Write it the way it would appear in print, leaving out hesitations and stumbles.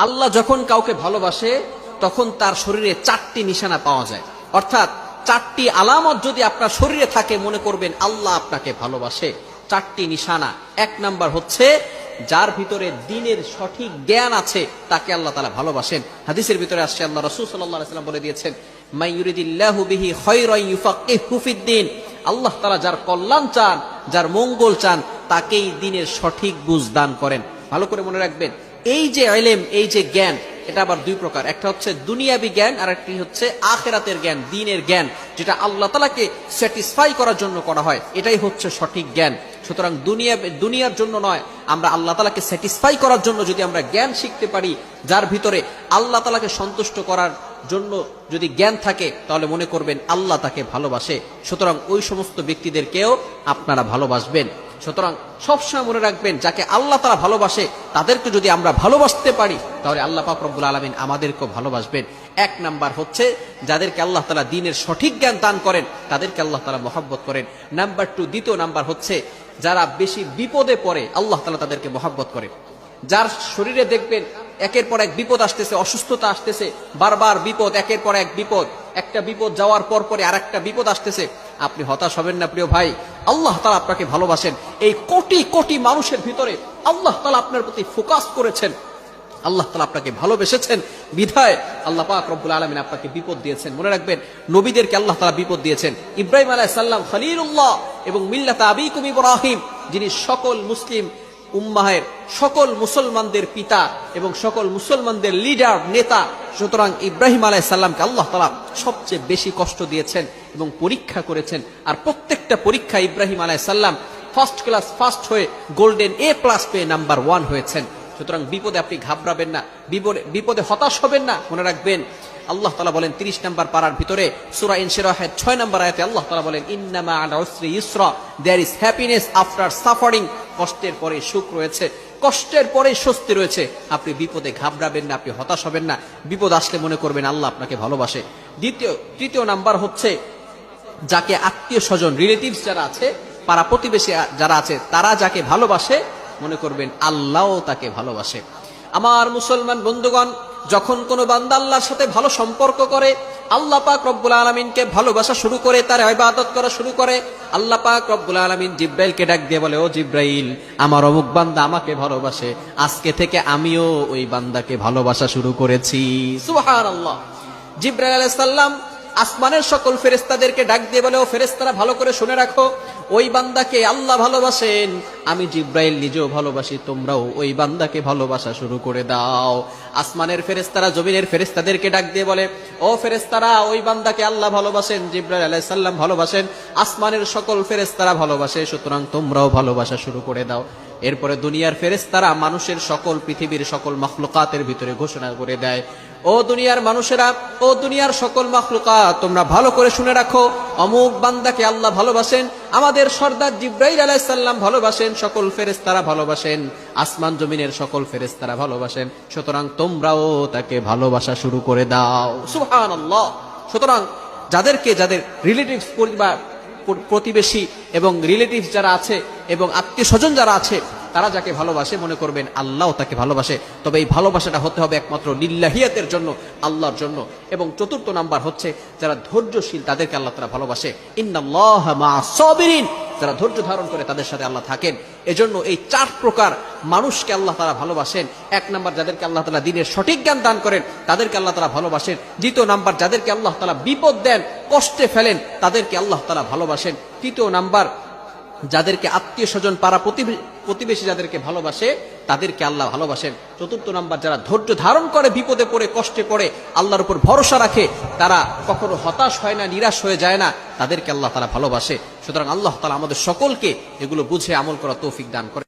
আল্লাহ যখন কাউকে ভালোবাসে তখন তার শরীরে 4টি নিশানা পাওয়া যায়, অর্থাৎ 4টি আলামত যদি আপনার শরীরে থাকে মনে করবেন আল্লাহ আপনাকে ভালোবাসে। 4টি নিশানা। 1 নাম্বার হচ্ছে যার ভিতরে দ্বীনের সঠিক জ্ঞান আছে তাকে আল্লাহ তাআলা ভালোবাসেন। হাদিসের ভিতরে আসছে আল্লাহ রাসূল সাল্লাল্লাহু আলাইহি ওয়াসাল্লাম বলে দিয়েছেন, মান ইউরিদিল্লাহু বিহি খায়রান ইউফাক্কিহু ফিদ্দীন। আল্লাহ তাআলা যার কল্যাণ চান, যার মঙ্গল চান, তাকেই দ্বীনের সঠিক বুঝ দান করেন। ভালো করে মনে রাখবেন, এই যে ইলম, এই যে জ্ঞান, এটা আবার দুই প্রকার। একটা হচ্ছে দুনিয়াবি জ্ঞান, আর একটি হচ্ছে আখিরাতের জ্ঞান, দ্বীনের জ্ঞান, যেটা আল্লাহ তাআলাকে স্যাটিসফাই করার জন্য করা হয়, এটাই হচ্ছে সঠিক জ্ঞান। সুতরাং দুনিয়ার জন্য নয়, আমরা আল্লাহ তাআলাকে স্যাটিসফাই করার জন্য যদি আমরা জ্ঞান শিখতে পারি, যার ভিতরে আল্লাহ তাআলাকে সন্তুষ্ট করার জন্য যদি জ্ঞান থাকে, তাহলে মনে করবেন আল্লাহ তাকে ভালোবাসে। সুতরাং ওই সমস্ত ব্যক্তিদেরকেও আপনারা ভালোবাসবেন। সুতরাং সবসময় মনে রাখবেন, যাকে আল্লাহ তাআলা ভালোবাসে তাদেরকে যদি আমরা ভালোবাসতে পারি, তাহলে আল্লাহ পাক রব্বুল আলামিন আমাদেরকেও ভালোবাসবেন। 1 নাম্বার হচ্ছে যাদেরকে আল্লাহ তাআলা দ্বীনের সঠিক জ্ঞান দান করেন তাদেরকে আল্লাহ তাআলা মহব্বত করেন। নাম্বার 2, দ্বিতীয় নাম্বার হচ্ছে যারা বেশি বিপদে পড়ে আল্লাহ তাআলা তাদেরকে মহব্বত করেন। যার শরীরে দেখবেন একের পর এক বিপদ আসতেছে, অসুস্থতা আসতেছে, বারবার বিপদ, একের পর এক বিপদ, একটা বিপদ যাওয়ার পর পরে আরেকটা বিপদ আসতেছে, আপনি হতাশ হবেন না প্রিয় ভাই। আল্লাহ তাআলা আপনাকে ভালোবাসেন। এই কোটি কোটি মানুষের ভিতরে আল্লাহ তাআলা আপনার প্রতি ফোকাস করেছেন, আল্লাহ তাআলা আপনাকে ভালোবেসেছেন, বিধায় আল্লাহ পাক রব্বুল আলামিন আপনাকে বিপদ দিয়েছেন। মনে রাখবেন, নবীদেরকে আল্লাহ তাআলা বিপদ দিয়েছেন। ইব্রাহিম আলাইহিস সালাম খলিলুল্লাহ এবং মিল্লাত আবিকুম ইব্রাহিম, যিনি সকল মুসলিম উম্মাহের, সকল মুসলমানদের পিতা এবং সকল মুসলমানদের লিডার, নেতা। সুতরাং ইব্রাহিম আলাইহিস সালামকে আল্লাহ তাআলা সবচেয়ে বেশি কষ্ট দিয়েছেন এবং পরীক্ষা করেছেন। আর প্রত্যেকটা পরীক্ষা ইব্রাহিম আলাইহিস সালাম ফার্স্ট ক্লাস ফার্স্ট হয়ে গোল্ডেন A+ পেয়ে নাম্বার 1 হয়েছেন। সুতরাং বিপদে আপনি ঘাবড়াবেন না, বিপদে হতাশ হবেন না। মনে রাখবেন, আল্লাহ তাআলা বলেন 30 নম্বর পারার ভিতরে সূরা ইনশিরাহের 6 নম্বর আয়াতে আল্লাহ তাআলা বলেন, ইন্নামা আল উসরি ইউসরা, there is happiness after suffering. কষ্টের পরে সুখ রয়েছে, কষ্টের পরে স্বস্তি রয়েছে। আপনি বিপদে ঘাবড়াবেন না, আপনি হতাশ হবেন না। বিপদ আসলে মনে করবেন আল্লাহ আপনাকে ভালোবাসে। তৃতীয় নাম্বার হচ্ছে যাকে আত্মীয় স্বজন, রিলেটিভস যারা আছে, পাড়া প্রতিবেশী যারা আছে, তারা যাকে ভালোবাসে মনে করবেন আল্লাহও তাকে ভালোবাসে। আমার মুসলমান বন্ধুগণ, যখন কোনো বান্দা আল্লাহর সাথে ভালো সম্পর্ক করে, আল্লাহ পাক রব্বুল আলামিনকে ভালোবাসা শুরু করে, তার ইবাদত করা শুরু করে, আল্লাহ পাক রব্বুল আলামিন জিব্রাইলকে ডাক দিয়ে বলে, ও জিব্রাইল, আমার অমুক বান্দা আমাকে ভালোবাসে, আজকে থেকে আমিও ওই বান্দাকে ভালোবাসা শুরু করেছি। সুবহানাল্লাহ। জিব্রাইল আলাইহিস সালাম আসমানের সকল ফেরেশতাদেরকে ডাক দিয়ে বলে, ও ফেরেশতারা ভালো করে শুনে রাখো, ওই বান্দাকে আল্লাহ ভালোবাসেন, আমি জিব্রাইল নিজেও ভালোবাসি, তোমরাও ওই বান্দাকে ভালোবাসা শুরু করে দাও। আসমানের ফেরেশতারা জমিনের ফেরেশতাদেরকে ডাক দিয়ে বলে, ও ফেরেশতারা, ওই বান্দাকে আল্লাহ ভালোবাসেন, জিব্রাইল আলাইহিস সালাম ভালোবাসেন, আসমানের সকল ফেরেশতারা ভালোবাসে, সুতরাং তোমরাও ভালোবাসা শুরু করে দাও। এরপরে দুনিয়ার ফেরেশতারা মানুষের সকল, পৃথিবীর সকল মাখলুকাতের ভিতরে ঘোষণা করে দেয়, ও দুনিয়ার মানুষেরা, ও দুনিয়ার সকল মাখলুকাত, তোমরা ভালো করে শুনে রাখো, অমুক বান্দাকে আল্লাহ ভালোবাসেন, আমাদের সর্দার জিব্রাইল আলাইহিস সালাম ভালোবাসেন, সকল ফেরেশতারা ভালোবাসেন, আসমান জমিনের সকল ফেরেশতারা ভালোবাসেন, সুতরাং তোমরাও তাকে ভালোবাসা শুরু করে দাও। সুবহানাল্লাহ। সুতরাং যাদের রিলেটিভস, প্রতিবেশী এবং রিলেটিভস যারা আছে এবং আত্মীয় স্বজন যারা আছে, তারা যাকে ভালোবাসে মনে করবেন আল্লাহ তাকে ভালোবাসে। তবে এই ভালোবাসাটা হতে হবে একমাত্র লিল্লাহিয়াতের জন্য, আল্লাহর জন্য। এবং 4 নাম্বার হচ্ছে যারা ধৈর্যশীল, তাদেরকে আল্লাহ তাআলা ভালোবাসে। ইন্নাল্লাহা মা'আস সাবিরিন, যারা ধৈর্য ধারণ করে তাদের সাথে আল্লাহ থাকেন। এজন্য এই 4 প্রকার মানুষকে আল্লাহ তাআলা ভালোবাসেন। 1 নাম্বার যাদেরকে আল্লাহ তাআলা দ্বীনের সঠিক জ্ঞান দান করেন তাদেরকে আল্লাহ তাআলা ভালোবাসেন। 2 নাম্বার যাদেরকে আল্লাহ তাআলা বিপদ দেন, কষ্টে ফেলেন, তাদেরকে আল্লাহ তাআলা ভালোবাসেন। 3 নাম্বার যাদেরকে আত্মীয় স্বজন, পাড়া প্রতিবেশী যাদেরকে ভালোবাসে তাদেরকে আল্লাহ ভালোবাসেন। 4 নাম্বার যারা ধৈর্য ধারণ করে, বিপদে পড়ে, কষ্টে পড়ে, আল্লাহর উপর ভরসা রাখে, তারা কখনো হতাশ হয় না, নিরাশ হয়ে যায় না, তাদেরকে আল্লাহ তাআলা ভালোবাসে। সুতরাং আল্লাহ তাআলা আমাদের সকলকে এগুলো বুঝে আমল করা তৌফিক দান করে।